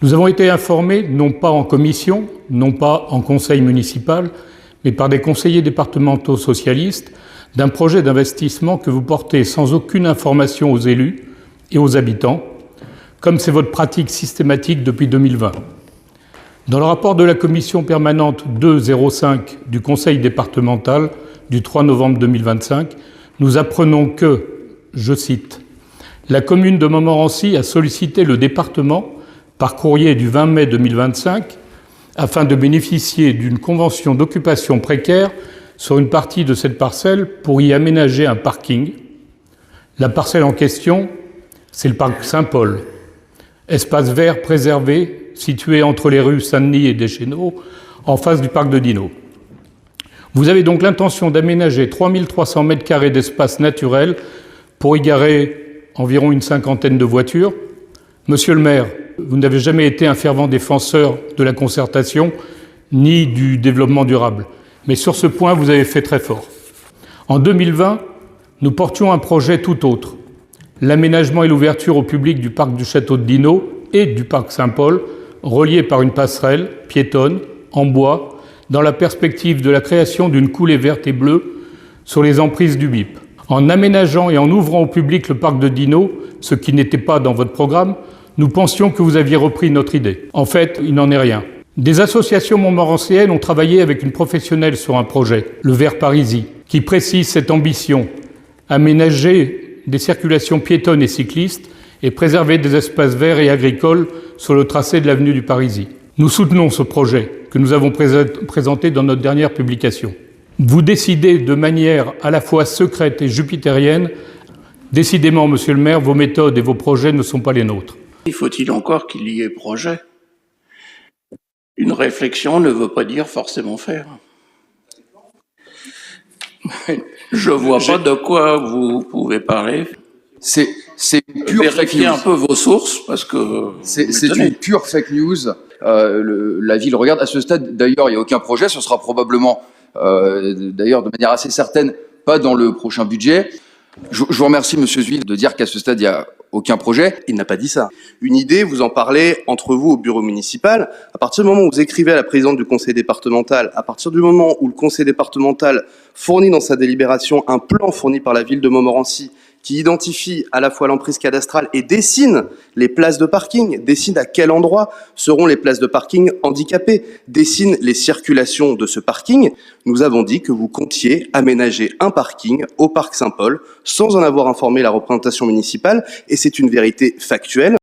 Nous avons été informés, non pas en commission, non pas en conseil municipal, mais par des conseillers départementaux socialistes, d'un projet d'investissement que vous portez sans aucune information aux élus et aux habitants, comme c'est votre pratique systématique depuis 2020. Dans le rapport de la commission permanente 205 du conseil départemental du 3 novembre 2025, nous apprenons que, je cite, « La commune de Montmorency a sollicité le département par courrier du 20 mai 2025 afin de bénéficier d'une convention d'occupation précaire sur une partie de cette parcelle pour y aménager un parking. La parcelle en question, c'est le parc Saint-Paul, espace vert préservé situé entre les rues Saint-Denis et Deschenaux, en face du parc de Dino. Vous avez donc l'intention d'aménager 3300 m² d'espace naturel pour y garer environ une cinquantaine de voitures. Monsieur le maire, vous n'avez jamais été un fervent défenseur de la concertation ni du développement durable. Mais sur ce point, vous avez fait très fort. En 2020, nous portions un projet tout autre. L'aménagement et l'ouverture au public du parc du Château de Dino et du parc Saint-Paul, reliés par une passerelle piétonne en bois, dans la perspective de la création d'une coulée verte et bleue sur les emprises du BIP. En aménageant et en ouvrant au public le parc de Dino, ce qui n'était pas dans votre programme, nous pensions que vous aviez repris notre idée. En fait, il n'en est rien. Des associations montmorenciennes ont travaillé avec une professionnelle sur un projet, le Vert Parisis, qui précise cette ambition, aménager des circulations piétonnes et cyclistes et préserver des espaces verts et agricoles sur le tracé de l'avenue du Parisis. Nous soutenons ce projet que nous avons présenté dans notre dernière publication. Vous décidez de manière à la fois secrète et jupitérienne. Décidément, monsieur le maire, vos méthodes et vos projets ne sont pas les nôtres. Faut-il encore qu'il y ait projet? Une réflexion ne veut pas dire forcément faire. Je vois pas de quoi vous pouvez parler. C'est pure fake Vérifiez news. un peu vos sources, parce que... C'est une pure fake news. La ville regarde. À ce stade, d'ailleurs, il n'y a aucun projet. Ce sera probablement, d'ailleurs, de manière assez certaine, pas dans le prochain budget. Je vous remercie, monsieur Zuil, de dire qu'à ce stade, il n'y a aucun projet. Il n'a pas dit ça. Une idée, vous en parlez entre vous au bureau municipal. À partir du moment où vous écrivez à la présidente du conseil départemental, à partir du moment où le conseil départemental fournit dans sa délibération un plan fourni par la ville de Montmorency qui identifie à la fois l'emprise cadastrale et dessine les places de parking, dessine à quel endroit seront les places de parking handicapées, dessine les circulations de ce parking, nous avons dit que vous comptiez aménager un parking au parc Saint-Paul sans en avoir informé la représentation municipale, et c'est une vérité factuelle.